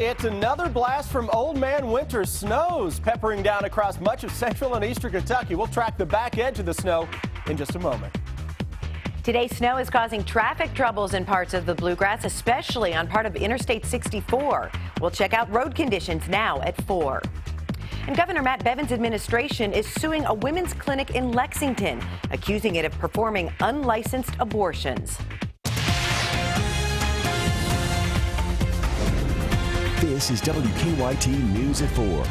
It's another blast from Old Man Winter snows peppering down across much of central and eastern Kentucky. We'll track the back edge of the snow in just a moment. Today's snow is causing traffic troubles in parts of the Bluegrass, especially on part of Interstate 64. We'll check out road conditions now at 4. And Governor Matt Bevin's administration is suing a women's clinic in Lexington, accusing it of performing unlicensed abortions. This is WKYT News at 4.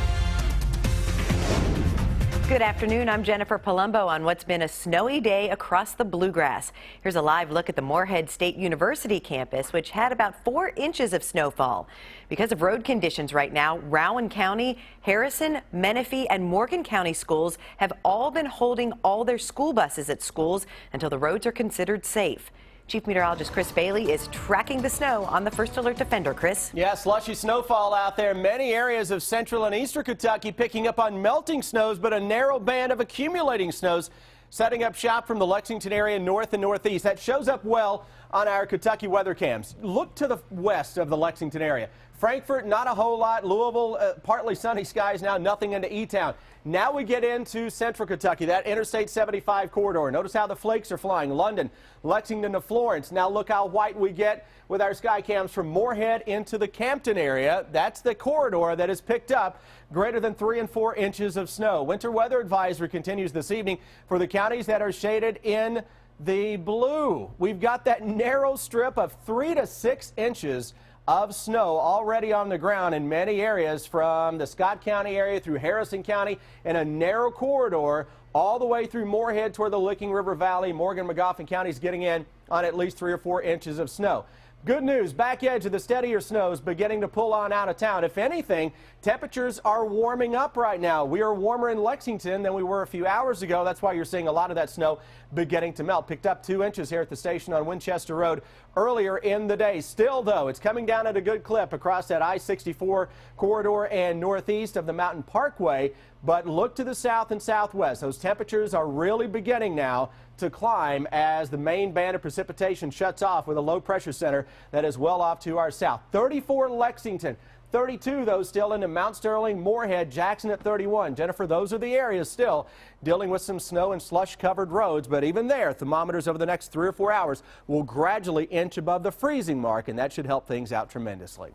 Good afternoon. I'm Jennifer Palumbo on what's been a snowy day across the Bluegrass. Here's a live look at the Morehead State University campus, which had about 4 inches of snowfall. Because of road conditions right now, Rowan County, Harrison, Menifee, and Morgan County schools have all been holding all their school buses at schools until the roads are considered safe. Chief Meteorologist Chris Bailey is tracking the snow on the First Alert Defender. Chris? Yeah, slushy snowfall out there. Many areas of central and eastern Kentucky picking up on melting snows, but a narrow band of accumulating snows setting up shop from the Lexington area north and northeast. That shows up well on our Kentucky weather cams. Look to the west of the Lexington area. Frankfort, not a whole lot. Louisville, partly sunny skies now, nothing into E-Town. Now we get into central Kentucky, that Interstate 75 corridor. Notice how the flakes are flying. London, Lexington to Florence. Now look how white we get with our sky cams from Morehead into the Campton area. That's the corridor that has picked up greater than 3 and 4 inches of snow. Winter weather advisory continues this evening for the counties that are shaded in the blue. We've got that narrow strip of 3 to 6 inches of snow already on the ground in many areas from the Scott County area through Harrison County and a narrow corridor all the way through Morehead toward the Licking River Valley. Morgan, Magoffin counties getting in on at least 3 or 4 inches of snow. Good news, back edge of the steadier snows beginning to pull on out of town. If anything, temperatures are warming up right now. We are warmer in Lexington than we were a few hours ago. That's why you're seeing a lot of that snow beginning to melt. Picked up 2 inches here at the station on Winchester Road earlier in the day. Still, though, it's coming down at a good clip across that I-64 corridor and northeast of the Mountain Parkway. But look to the south and southwest. Those temperatures are really beginning now to climb as the main band of precipitation shuts off with a low pressure center that is well off to our south. 34 Lexington, 32 though still into Mount Sterling, Morehead, Jackson at 31. Jennifer, those are the areas still dealing with some snow and slush covered roads, but even there, thermometers over the next 3 or 4 hours will gradually inch above the freezing mark, and that should help things out tremendously.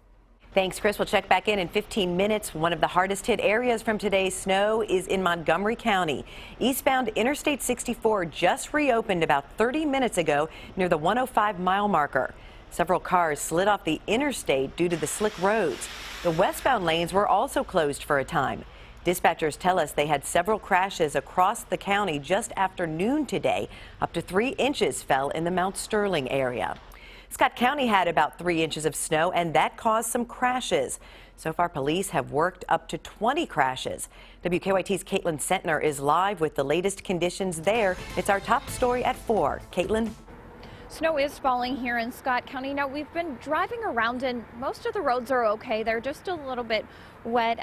Thanks, Chris. We'll check back in 15 minutes. One of the hardest hit areas from today's snow is in Montgomery County. Eastbound Interstate 64 just reopened about 30 minutes ago near the 105 mile marker. Several cars slid off the interstate due to the slick roads. The westbound lanes were also closed for a time. Dispatchers tell us they had several crashes across the county just after noon today. Up to 3 inches fell in the Mount Sterling area. Scott County had about 3 inches of snow, and that caused some crashes. So far, police have worked up to 20 crashes. WKYT's Caitlin Sentner is live with the latest conditions there. It's our top story at 4. Caitlin? Snow is falling here in Scott County. Now, we've been driving around and most of the roads are okay. They're just a little bit wet.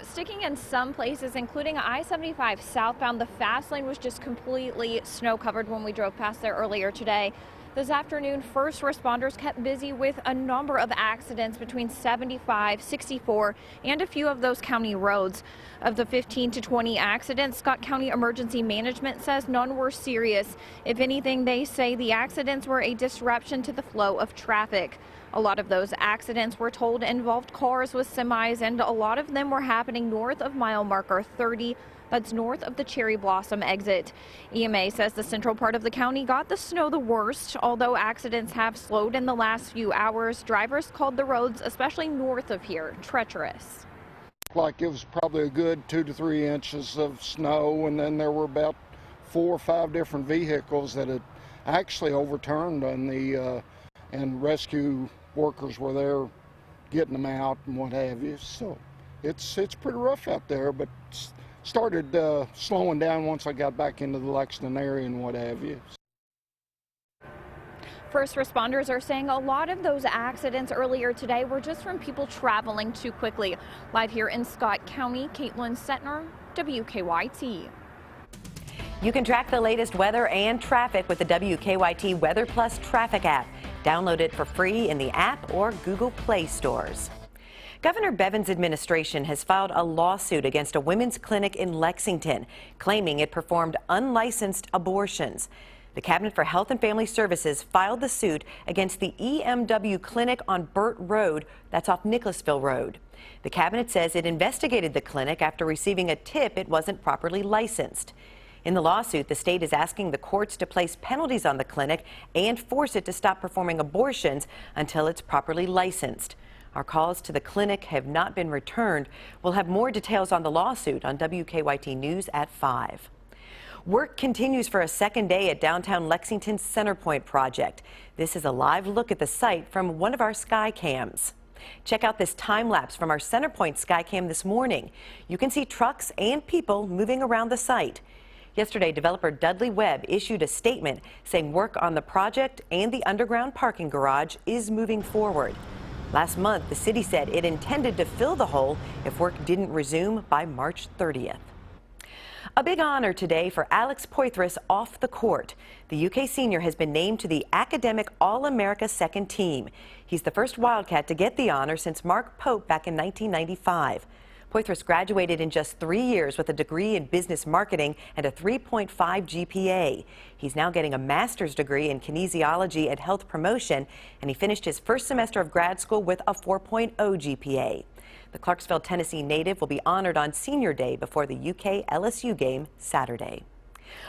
Sticking in some places, including I-75 southbound. The fast lane was just completely snow covered when we drove past there earlier today. This afternoon, first responders kept busy with a number of accidents between 75, 64, and a few of those county roads. Of the 15 to 20 accidents, Scott County Emergency Management says none were serious. If anything, they say the accidents were a disruption to the flow of traffic. A lot of those accidents were told involved cars with semis, and a lot of them were happening north of mile marker 30. That's north of the Cherry Blossom exit. EMA says the central part of the county got the snow the worst. Although accidents have slowed in the last few hours, drivers called the roads, especially north of here, treacherous. Like it was probably a good 2 to 3 inches of snow, and then there were about 4 or 5 different vehicles that had actually overturned and rescue workers were there getting them out and what have you. So it's pretty rough out there, but started slowing down once I got back into the Lexington area and what have you. First responders are saying a lot of those accidents earlier today were just from people traveling too quickly. Live here in Scott County, Caitlin Sentner, WKYT. You can track the latest weather and traffic with the WKYT Weather Plus traffic app. Download it for free in the app or Google Play stores. Governor Bevin's administration has filed a lawsuit against a women's clinic in Lexington, claiming it performed unlicensed abortions. The Cabinet for Health and Family Services filed the suit against the EMW clinic on Burt Road, that's off Nicholasville Road. The Cabinet says it investigated the clinic after receiving a tip it wasn't properly licensed. In the lawsuit, the state is asking the courts to place penalties on the clinic and force it to stop performing abortions until it's properly licensed. Our calls to the clinic have not been returned. We'll have more details on the lawsuit on WKYT News at 5. Work continues for a second day at downtown Lexington's Centerpoint project. This is a live look at the site from one of our sky cams. Check out this time lapse from our Centerpoint sky cam this morning. You can see trucks and people moving around the site. Yesterday, developer Dudley Webb issued a statement saying work on the project and the underground parking garage is moving forward. Last month, the city said it intended to fill the hole if work didn't resume by March 30th. A big honor today for Alex Poitras off the court. The UK senior has been named to the Academic All-America second team. He's the first Wildcat to get the honor since Mark Pope back in 1995. Poitras graduated in just 3 years with a degree in business marketing and a 3.5 GPA. He's now getting a master's degree in kinesiology and health promotion, and he finished his first semester of grad school with a 4.0 GPA. The Clarksville, Tennessee native will be honored on Senior Day before the UK LSU game Saturday.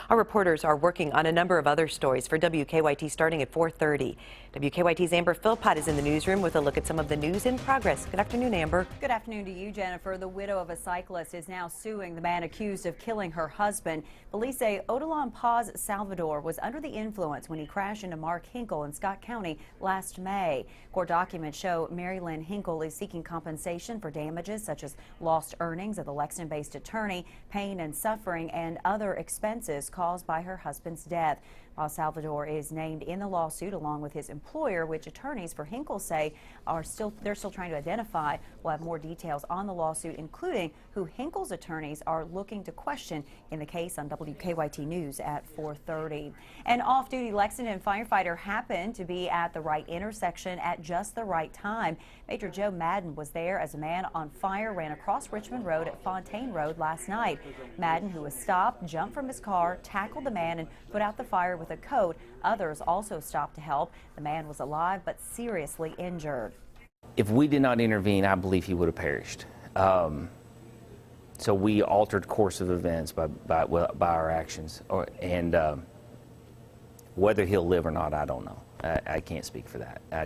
Our reporters are working on a number of other stories for WKYT starting at 4:30. WKYT's Amber Philpott is in the newsroom with a look at some of the news in progress. Good afternoon, Amber. Good afternoon to you, Jennifer. The widow of a cyclist is now suing the man accused of killing her husband. Police say Odilon Paz Salvador was under the influence when he crashed into Mark Hinkle in Scott County last May. Court documents show Mary Lynn Hinkle is seeking compensation for damages such as lost earnings of the Lexington-based attorney, pain and suffering, and other expenses caused by her husband's death. Paz Salvador is named in the lawsuit along with his employer, which attorneys for Hinkle say they're still trying to identify. We'll have more details on the lawsuit, including who Hinkle's attorneys are looking to question in the case on WKYT News at 4:30. An off-duty Lexington firefighter happened to be at the right intersection at just the right time. Major Joe Madden was there as a man on fire ran across Richmond Road at Fontaine Road last night. Madden, who was stopped, jumped from his car, tackled the man, and put out the fire with a coat. Others also stopped to help. The man was alive but seriously injured. If we did not intervene, I believe he would have perished. So we altered course of events by our actions, and whether he'll live or not, I don't know. I can't speak for that. I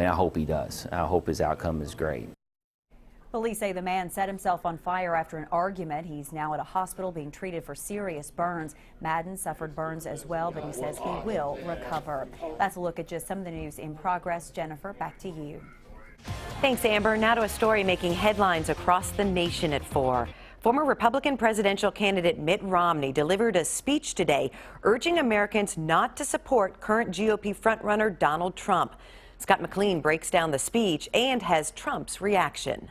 hope he does. I hope his outcome is great. Police say the man set himself on fire after an argument. He's now at a hospital being treated for serious burns. Madden suffered burns as well, but he says he will recover. That's a look at just some of the news in progress. Jennifer, back to you. Thanks, Amber. Now to a story making headlines across the nation at 4. Former Republican presidential candidate Mitt Romney delivered a speech today urging Americans not to support current GOP frontrunner Donald Trump. Scott McLean breaks down the speech and has Trump's reaction.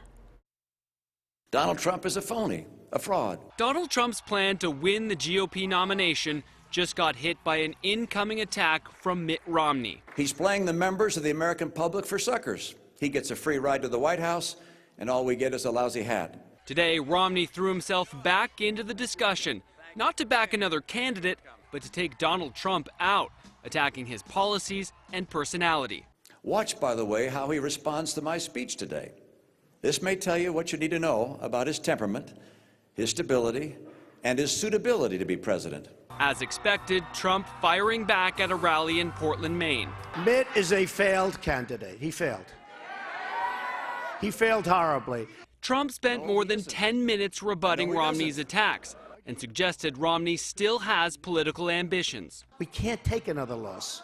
Donald Trump is a phony, a fraud. Donald Trump's plan to win the GOP nomination just got hit by an incoming attack from Mitt Romney. He's playing the members of the American public for suckers. He gets a free ride to the White House, and all we get is a lousy hat. Today, Romney threw himself back into the discussion, not to back another candidate, but to take Donald Trump out, attacking his policies and personality. Watch, by the way, how he responds to my speech today. This may tell you what you need to know about his temperament, his stability, and his suitability to be president. As expected, Trump firing back at a rally in Portland, Maine. Mitt is a failed candidate. He failed. He failed horribly. Trump spent more than 10 minutes rebutting Romney's attacks and suggested Romney still has political ambitions. We can't take another loss.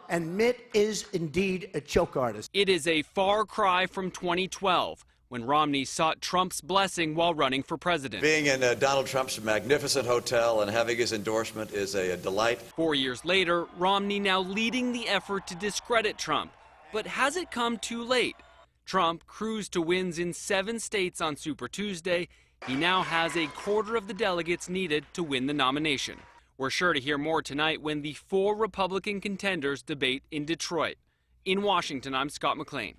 And Mitt is indeed a choke artist. It is a far cry from 2012, when Romney sought Trump's blessing while running for president. Being in Donald Trump's magnificent hotel and having his endorsement is a delight. 4 years later, Romney now leading the effort to discredit Trump. But has it come too late? Trump cruised to wins in 7 states on Super Tuesday. He now has a quarter of the delegates needed to win the nomination. We're sure to hear more tonight when the 4 Republican contenders debate in Detroit. In Washington, I'm Scott McLean.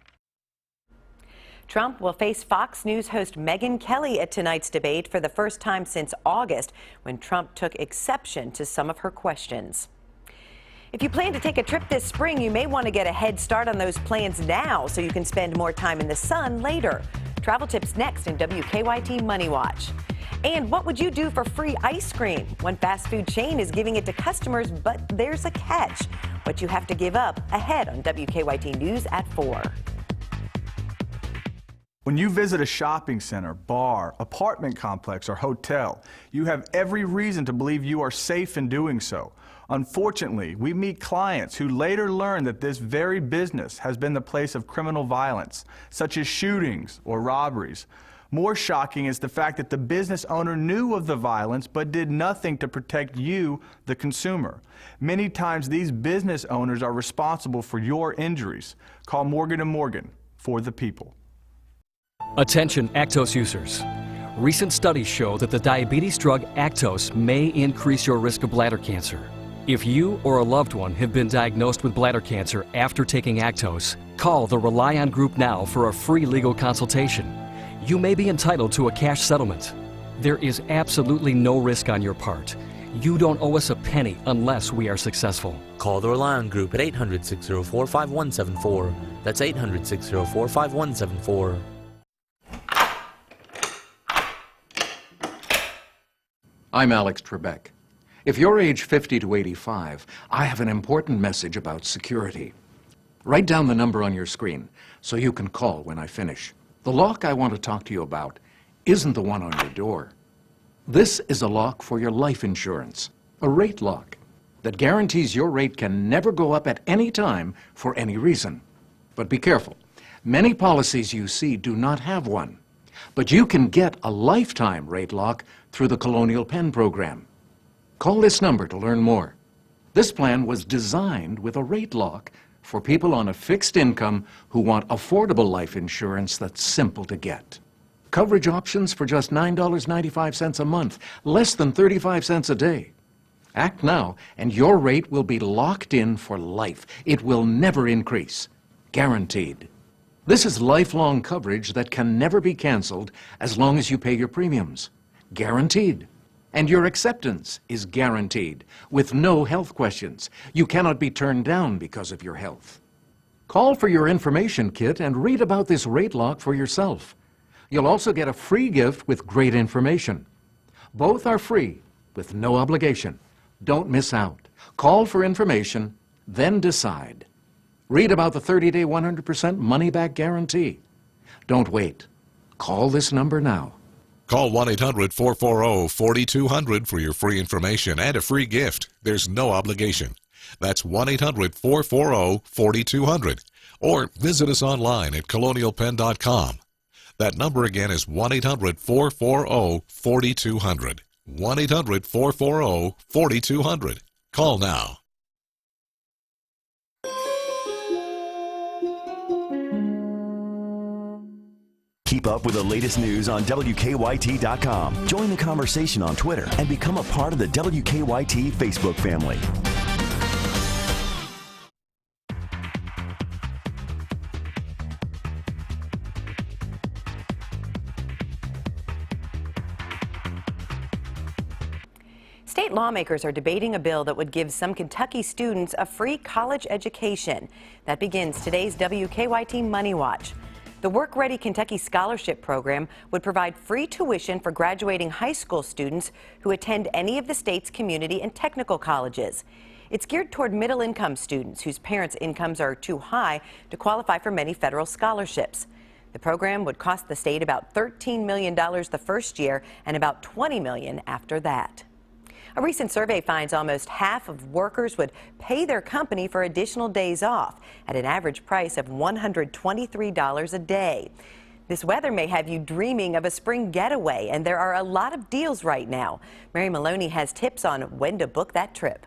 Trump will face Fox News host Megyn Kelly at tonight's debate for the first time since August, when Trump took exception to some of her questions. If you plan to take a trip this spring, you may want to get a head start on those plans now so you can spend more time in the sun later. Travel tips next in WKYT Money Watch. And what would you do for free ice cream? One fast food chain is giving it to customers, but there's a catch. What you have to give up ahead on WKYT News at 4. When you visit a shopping center, bar, apartment complex, or hotel, you have every reason to believe you are safe in doing so. Unfortunately, we meet clients who later learn that this very business has been the place of criminal violence, such as shootings or robberies. More shocking is the fact that the business owner knew of the violence but did nothing to protect you, the consumer. Many times these business owners are responsible for your injuries. Call Morgan & Morgan for the people. Attention Actos users. Recent studies show that the diabetes drug Actos may increase your risk of bladder cancer. If you or a loved one have been diagnosed with bladder cancer after taking Actos, call the Rely On Group now for a free legal consultation. You may be entitled to a cash settlement. There is absolutely no risk on your part. You don't owe us a penny unless we are successful. Call the Rely On Group at 800-604-5174. That's 800-604-5174. I'm Alex Trebek. If you're age 50 to 85, I have an important message about security. Write down the number on your screen so you can call when I finish. The lock I want to talk to you about isn't the one on your door. This is a lock for your life insurance, a rate lock that guarantees your rate can never go up at any time for any reason. But be careful. Many policies you see do not have one. But you can get a lifetime rate lock through the Colonial Penn program. Call this number to learn more. This plan was designed with a rate lock for people on a fixed income who want affordable life insurance that's simple to get. Coverage options for just $9.95 a month, less than 35 cents a day. Act now and your rate will be locked in for life. It will never increase. Guaranteed. This is lifelong coverage that can never be canceled as long as you pay your premiums. Guaranteed. And your acceptance is guaranteed, with no health questions. You cannot be turned down because of your health. Call for your information kit and read about this rate lock for yourself. You'll also get a free gift with great information. Both are free, with no obligation. Don't miss out. Call for information, then decide. Read about the 30-day 100% money-back guarantee. Don't wait. Call this number now. Call 1-800-440-4200 for your free information and a free gift. There's no obligation. That's 1-800-440-4200. Or visit us online at colonialpenn.com. That number again is 1-800-440-4200. 1-800-440-4200. Call now. Keep up with the latest news on WKYT.com. Join the conversation on Twitter and become a part of the WKYT Facebook family. State lawmakers are debating a bill that would give some Kentucky students a free college education. That begins today's WKYT Money Watch. The Work Ready Kentucky Scholarship Program would provide free tuition for graduating high school students who attend any of the state's community and technical colleges. It's geared toward middle-income students whose parents' incomes are too high to qualify for many federal scholarships. The program would cost the state about $13 million the first year and about $20 million after that. A recent survey finds almost half of workers would pay their company for additional days off at an average price of $123 a day. This weather may have you dreaming of a spring getaway, and there are a lot of deals right now. Mary Maloney has tips on when to book that trip.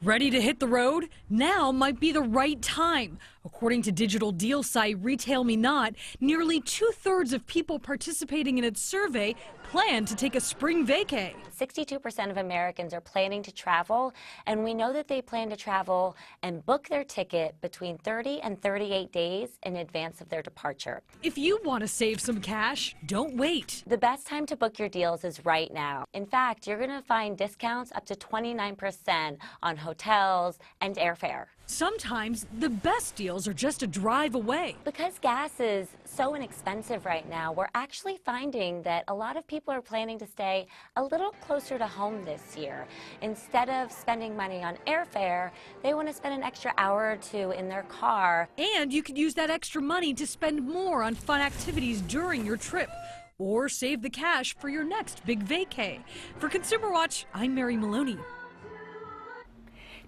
Ready to hit the road? Now might be the right time. According to digital deal site Retail Me Not, nearly 2/3 of people participating in its survey plan to take a spring vacay. 62% of Americans are planning to travel, and we know that they plan to travel and book their ticket between 30 and 38 days in advance of their departure. If you want to save some cash, don't wait. The best time to book your deals is right now. In fact, you're going to find discounts up to 29% on hotels and airfare. Sometimes the best deals are just a drive away. Because gas is so inexpensive right now, we're actually finding that a lot of people are planning to stay a little closer to home this year. Instead of spending money on airfare, they want to spend an extra hour or two in their car. And you could use that extra money to spend more on fun activities during your trip, or save the cash for your next big vacay. For Consumer Watch, I'm Mary Maloney.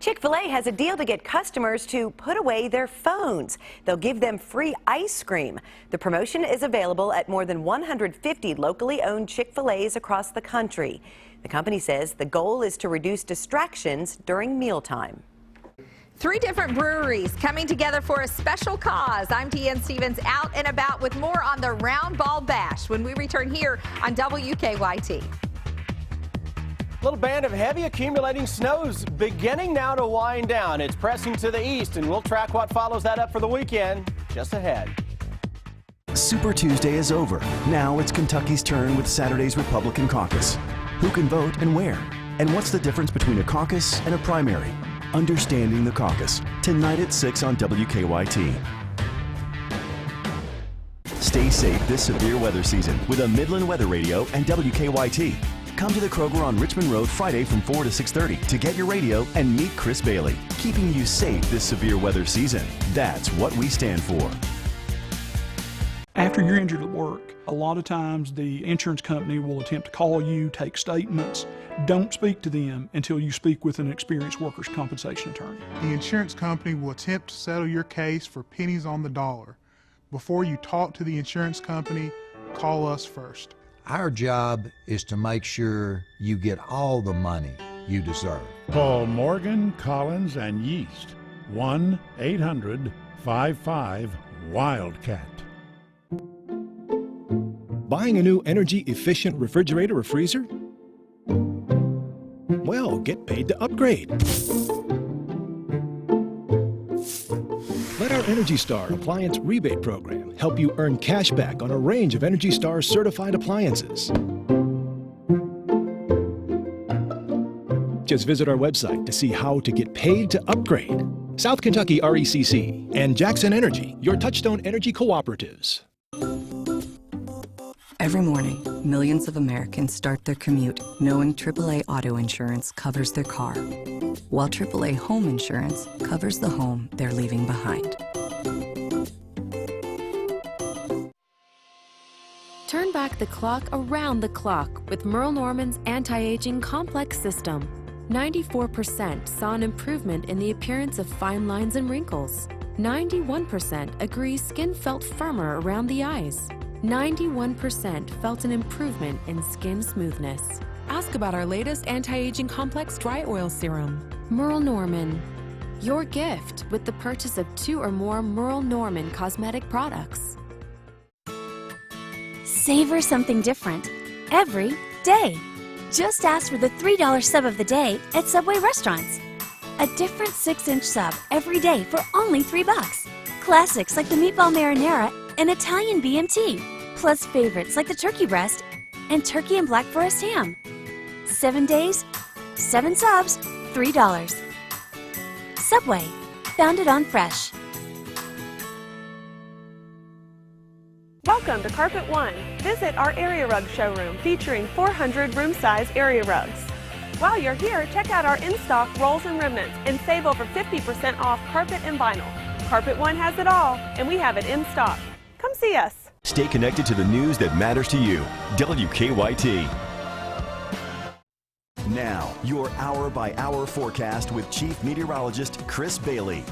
Chick-fil-A has a deal to get customers to put away their phones. They'll give them free ice cream. The promotion is available at more than 150 locally owned Chick-fil-A's across the country. The company says the goal is to reduce distractions during mealtime. 3 different breweries coming together for a special cause. I'm Deanne Stevens, out and about with more on the Round Ball Bash when we return here on WKYT. Little band of heavy accumulating snows beginning now to wind down. It's pressing to the east, and we'll track what follows that up for the weekend just ahead. Super Tuesday is over. Now it's Kentucky's turn with Saturday's Republican caucus. Who can vote and where? And what's the difference between a caucus and a primary? Understanding the Caucus, tonight at 6 on WKYT. Stay safe this severe weather season with a Midland Weather Radio and WKYT. Come to the Kroger on Richmond Road Friday from 4 to 6:30 to get your radio and meet Chris Bailey, keeping you safe this severe weather season. That's what we stand for. After you're injured at work, a lot of times the insurance company will attempt to call you, take statements. Don't speak to them until you speak with an experienced workers' compensation attorney. The insurance company will attempt to settle your case for pennies on the dollar. Before you talk to the insurance company, call us first. Our job is to make sure you get all the money you deserve. Call Morgan, Collins, and Yeast. 1-800-55-WILDCAT. Buying a new energy-efficient refrigerator or freezer? Well, get paid to upgrade. Let our Energy Star Appliance Rebate Program help you earn cash back on a range of Energy Star certified appliances. Just visit our website to see how to get paid to upgrade. South Kentucky RECC and Jackson Energy, your Touchstone Energy cooperatives. Every morning, millions of Americans start their commute knowing AAA auto insurance covers their car, while AAA home insurance covers the home they're leaving behind. Turn back the clock around the clock with Merle Norman's anti-aging complex system. 94% saw an improvement in the appearance of fine lines and wrinkles. 91% agree skin felt firmer around the eyes. 91% felt an improvement in skin smoothness. Ask about our latest anti-aging complex dry oil serum. Merle Norman. Your gift with the purchase of 2 or more Merle Norman cosmetic products. Savor something different every day. Just ask for the $3 sub of the day at Subway restaurants. A different 6-inch sub every day for only $3. Classics like the meatball marinara and Italian BMT, plus favorites like the turkey breast and turkey and black forest ham. 7 days, 7 subs, $3. Subway, founded on fresh. Welcome to Carpet One. Visit our area rug showroom featuring 400 room-size area rugs. While you're here, check out our in-stock rolls and remnants and save over 50% off carpet and vinyl. Carpet One has it all, and we have it in stock. Come see us. Stay connected to the news that matters to you. WKYT. Now, your hour-by-hour forecast with Chief Meteorologist Chris Bailey.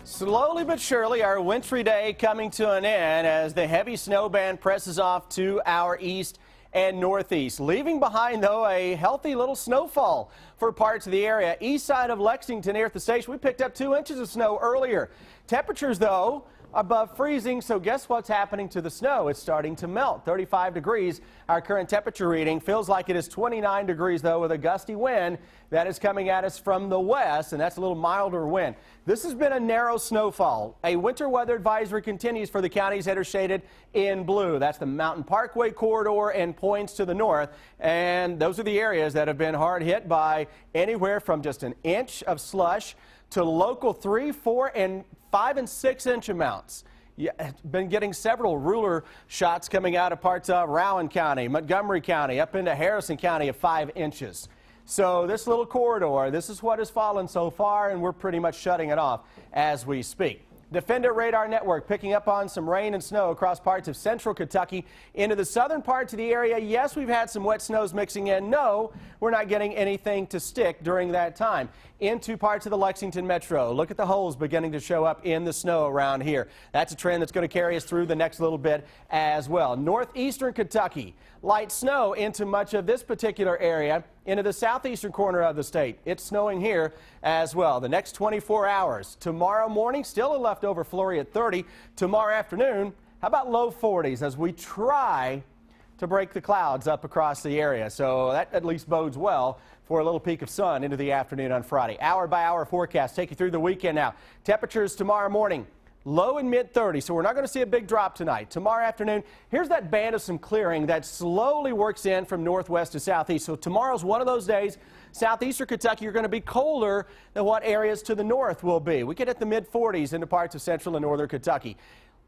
Slowly but surely, our wintry day coming to an end as the heavy snow band presses off to our east and northeast. Leaving behind, though, a healthy little snowfall for parts of the area. East side of Lexington near the station, we picked up 2 inches of snow earlier. Temperatures, though, above freezing, so guess what's happening to the snow? It's starting to melt. 35 degrees, our current temperature reading. Feels like it is 29 degrees, though, with a gusty wind that is coming at us from the west, and that's a little milder wind. This has been a narrow snowfall. A winter weather advisory continues for the counties that are shaded in blue. That's the Mountain Parkway corridor and points to the north, and those are the areas that have been hard hit by anywhere from just an inch of slush to local 3, 4, and 5 and 6 inch amounts. Yeah, been getting several ruler shots coming out of parts of Rowan County, Montgomery County, up into Harrison County of 5 inches. So this little corridor, this is what has fallen so far, and we're pretty much shutting it off as we speak. Defender Radar Network picking up on some rain and snow across parts of central Kentucky into the southern parts of the area. Yes, we've had some wet snows mixing in. No, we're not getting anything to stick during that time into parts of the Lexington metro. Look at the holes beginning to show up in the snow around here. That's a trend that's going to carry us through the next little bit as well. Northeastern Kentucky, light snow into much of this particular area. Into the southeastern corner of the state. It's snowing here as well. The next 24 hours. Tomorrow morning, still a leftover flurry at 30. Tomorrow afternoon, how about low 40s as we try to break the clouds up across the area. So that at least bodes well for a little peek of sun into the afternoon on Friday. Hour by hour forecast. Take you through the weekend now. Temperatures tomorrow morning. Low and mid 30s, so we're not going to see a big drop tonight. Tomorrow afternoon, here's that band of some clearing that slowly works in from northwest to southeast. So tomorrow's one of those days. Southeastern Kentucky, you're going to be colder than what areas to the north will be. We get at the mid 40s into parts of central and northern Kentucky.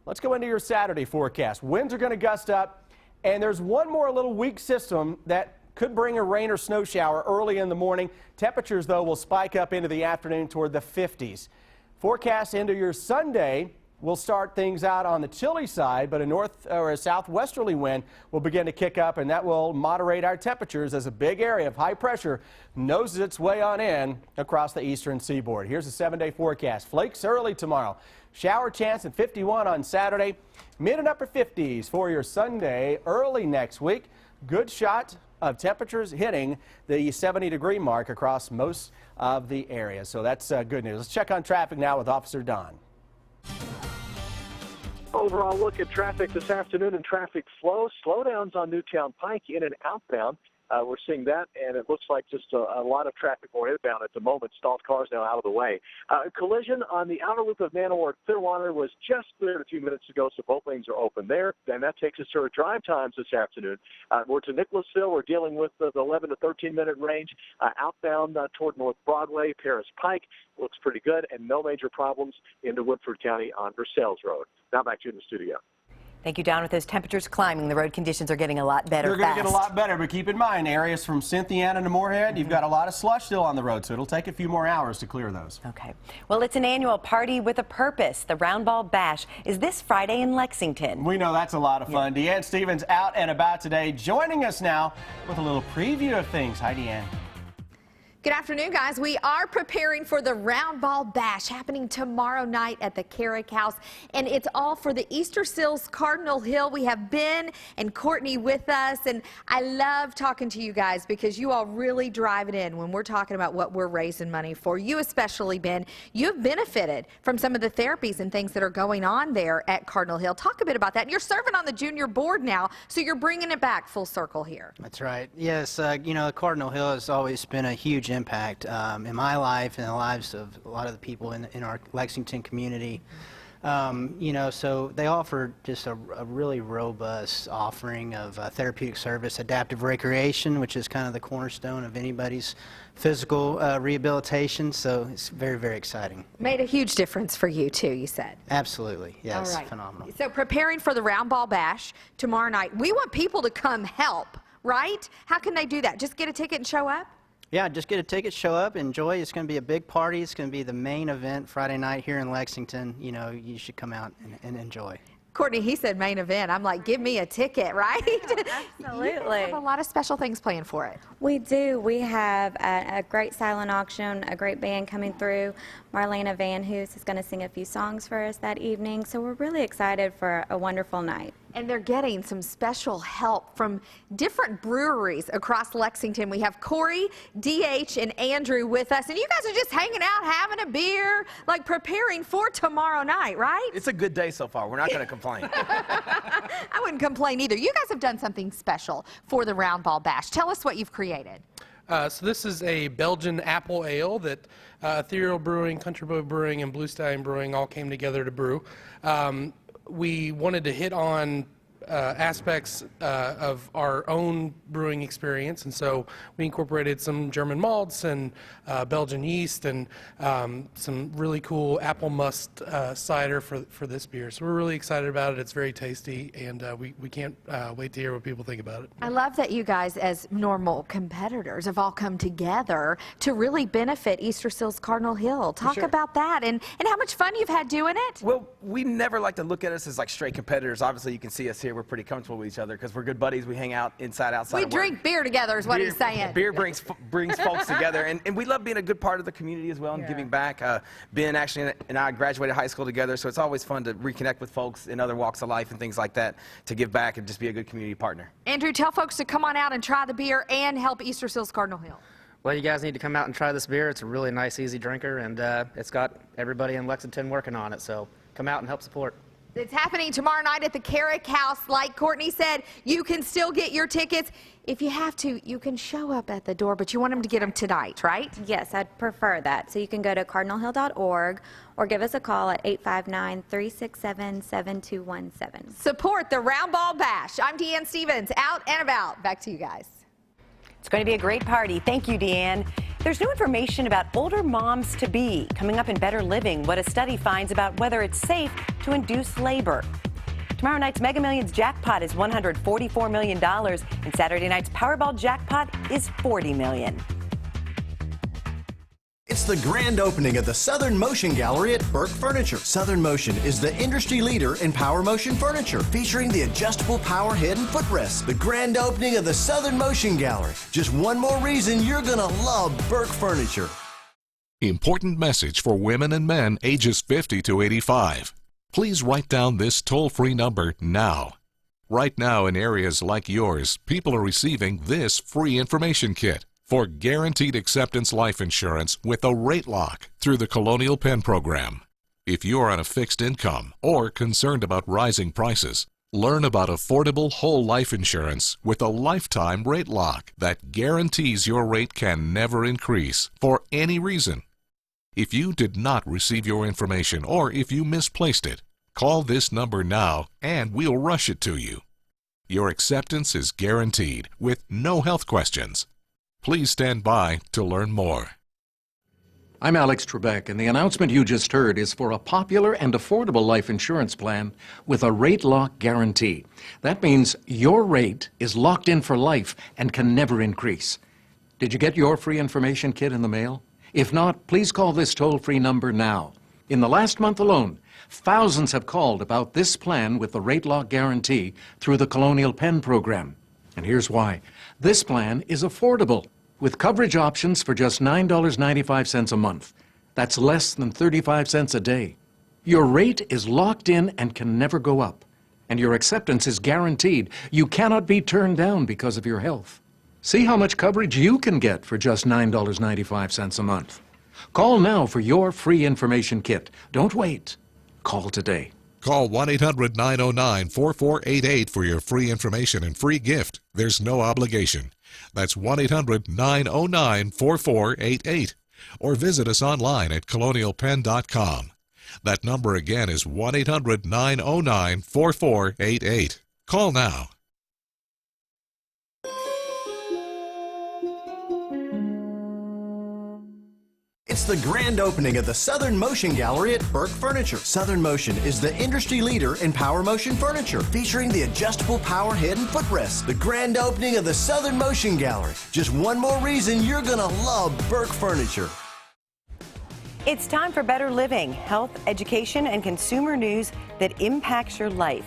Let's go into your Saturday forecast. Winds are going to gust up, and there's one more little weak system that could bring a rain or snow shower early in the morning. Temperatures, though, will spike up into the afternoon toward the 50s. Forecast into your Sunday will start things out on the chilly side, but a north or a southwesterly wind will begin to kick up, and that will moderate our temperatures as a big area of high pressure noses its way on in across the eastern seaboard. Here's a 7-day forecast. Flakes early tomorrow. Shower chance at 51 on Saturday. Mid and upper 50s for your Sunday. Early next week. Good shot of temperatures hitting the 70-degree mark across most of the area. So that's good news. Let's check on traffic now with Officer Don. Overall look at traffic this afternoon and traffic flow. Slowdowns on Newtown Pike in and outbound. We're seeing that, and it looks like just a lot of traffic more inbound at the moment. Stalled cars now out of the way. Collision on the outer loop of Manowar Clearwater was just cleared a few minutes ago, so both lanes are open there. And that takes us to our drive times this afternoon. We're to Nicholasville. We're dealing with the 11 to 13-minute range. Outbound toward North Broadway, Paris Pike looks pretty good, and no major problems into Woodford County on Versailles Road. Now back to you in the studio. Thank you, Don. With those temperatures climbing, the road conditions are getting a lot better. They're going to get a lot better, but keep in mind, areas from Cynthiana to Moorhead, you've got a lot of slush still on the road, so it'll take a few more hours to clear those. Okay. Well, it's an annual party with a purpose. The Round Ball Bash is this Friday in Lexington. We know that's a lot of fun. Deanne Stevens out and about today, joining us now with a little preview of things. Hi, Deanne. Good afternoon, guys. We are preparing for the Round Ball Bash happening tomorrow night at the Carrick House, and it's all for the Easter Seals Cardinal Hill. We have Ben and Courtney with us, and I love talking to you guys because you all really drive it in when we're talking about what we're raising money for. You especially, Ben, you've benefited from some of the therapies and things that are going on there at Cardinal Hill. Talk a bit about that. And you're serving on the junior board now, so you're bringing it back full circle here. That's right. Yes, you know, Cardinal Hill has always been a huge impact in my life and the lives of a lot of the people in our Lexington community. You know, so they offer just a really robust offering of therapeutic service, adaptive recreation, which is kind of the cornerstone of anybody's physical rehabilitation. So it's very, very exciting. Made a huge difference for you too, you said. Absolutely, yes, all right. Phenomenal. So preparing for the Round Ball Bash tomorrow night, we want people to come help, right? How can they do that? Just get a ticket and show up? Yeah, just get a ticket, show up, enjoy. It's going to be a big party. It's going to be the main event Friday night here in Lexington. You know, you should come out and enjoy. Courtney, he said main event. I'm like, give me a ticket, right? Absolutely. You have a lot of special things planned for it. We do. We have a great silent auction, a great band coming through. Marlena Van Hoos is going to sing a few songs for us that evening. So we're really excited for a wonderful night. And they're getting some special help from different breweries across Lexington. We have Corey, DH, and Andrew with us. And you guys are just hanging out, having a beer, like preparing for tomorrow night, right? It's a good day so far. We're not going to complain. I wouldn't complain either. You guys have done something special for the Round Ball Bash. Tell us what you've created. So this is a Belgian apple ale that Ethereal Brewing, Country Boy Brewing, and Blue Stallion Brewing all came together to brew. We wanted to hit on aspects of our own brewing experience, and so we incorporated some German malts and Belgian yeast and some really cool apple must cider for this beer. So we're really excited about it. It's very tasty, and we can't wait to hear what people think about it. I love that you guys, as normal competitors, have all come together to really benefit Easter Seals Cardinal Hill. Talk about that and how much fun you've had doing it. Well, we never like to look at us as like straight competitors. Obviously, you can see us here. We're pretty comfortable with each other because we're good buddies. We hang out inside, outside. We of work. drink beer together is what he's saying. Beer brings folks together, and we love being a good part of the community as well and giving back. Ben actually and I graduated high school together, so it's always fun to reconnect with folks in other walks of life and things like that to give back and just be a good community partner. Andrew, tell folks to come on out and try the beer and help Easter Seals Cardinal Hill. Well, you guys need to come out and try this beer. It's a really nice, easy drinker, and it's got everybody in Lexington working on it, so come out and help support. It's happening tomorrow night at the Carrick House. Like Courtney said, you can still get your tickets. If you have to, you can show up at the door, but you want them to get them tonight, right? Yes, I'd prefer that. So you can go to cardinalhill.org or give us a call at 859-367-7217. Support the Round Ball Bash. I'm Deanne Stevens, out and about. Back to you guys. It's going to be a great party. Thank you, Deanne. There's new information about older moms-to-be coming up in Better Living, what a study finds about whether it's safe to induce labor. Tomorrow night's Mega Millions jackpot is $144 million, and Saturday night's Powerball jackpot is $40 million. It's the grand opening of the Southern Motion Gallery at Burke Furniture. Southern Motion is the industry leader in power motion furniture, featuring the adjustable power head and footrest. The grand opening of the Southern Motion Gallery. Just one more reason you're gonna love Burke Furniture. Important message for women and men ages 50 to 85. Please write down this toll-free number now. Right now in areas like yours, people are receiving this free information kit for guaranteed acceptance life insurance with a rate lock through the Colonial Penn program. If you're on a fixed income or concerned about rising prices, learn about affordable whole life insurance with a lifetime rate lock that guarantees your rate can never increase for any reason. If you did not receive your information or if you misplaced it, call this number now and we'll rush it to you. Your acceptance is guaranteed with no health questions. Please stand by to learn more. I'm Alex Trebek, and the announcement you just heard is for a popular and affordable life insurance plan with a rate lock guarantee. That means your rate is locked in for life and can never increase. Did you get your free information kit in the mail? If not, please call this toll-free number now. In the last month alone, thousands have called about this plan with the rate lock guarantee through the Colonial Penn program. And here's why. This plan is affordable, with coverage options for just $9.95 a month. That's less than 35 cents a day. Your rate is locked in and can never go up. And your acceptance is guaranteed. You cannot be turned down because of your health. See how much coverage you can get for just $9.95 a month. Call now for your free information kit. Don't wait. Call today. Call 1-800-909-4488 for your free information and free gift. There's no obligation. That's 1-800-909-4488. Or visit us online at colonialpenn.com. That number again is 1-800-909-4488. Call now. It's the grand opening of the Southern Motion Gallery at Burke Furniture. Southern Motion is the industry leader in power motion furniture, featuring the adjustable power head and footrest. The grand opening of the Southern Motion Gallery. Just one more reason you're gonna love Burke Furniture. It's time for Better Living, health, education, and consumer news that impacts your life.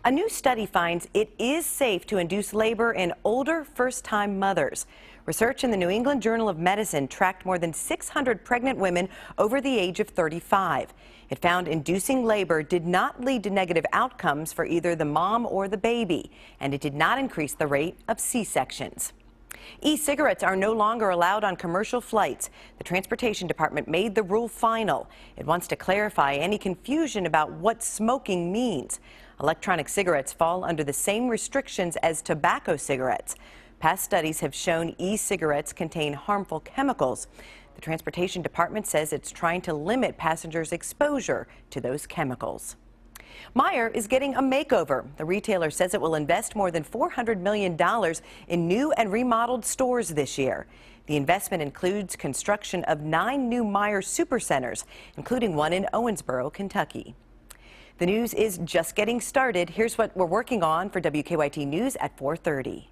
A new study finds it is safe to induce labor in older first-time mothers. Research in the New England Journal of Medicine tracked more than 600 pregnant women over the age of 35. It found inducing labor did not lead to negative outcomes for either the mom or the baby, and it did not increase the rate of C-sections. E-cigarettes are no longer allowed on commercial flights. The Transportation Department made the rule final. It wants to clarify any confusion about what smoking means. Electronic cigarettes fall under the same restrictions as tobacco cigarettes. Past studies have shown e-cigarettes contain harmful chemicals. The Transportation Department says it's trying to limit passengers' exposure to those chemicals. Meijer is getting a makeover. The retailer says it will invest more than $400 million in new and remodeled stores this year. The investment includes construction of 9 new Meijer supercenters, including one in Owensboro, Kentucky. The news is just getting started. Here's what we're working on for WKYT News at 4:30.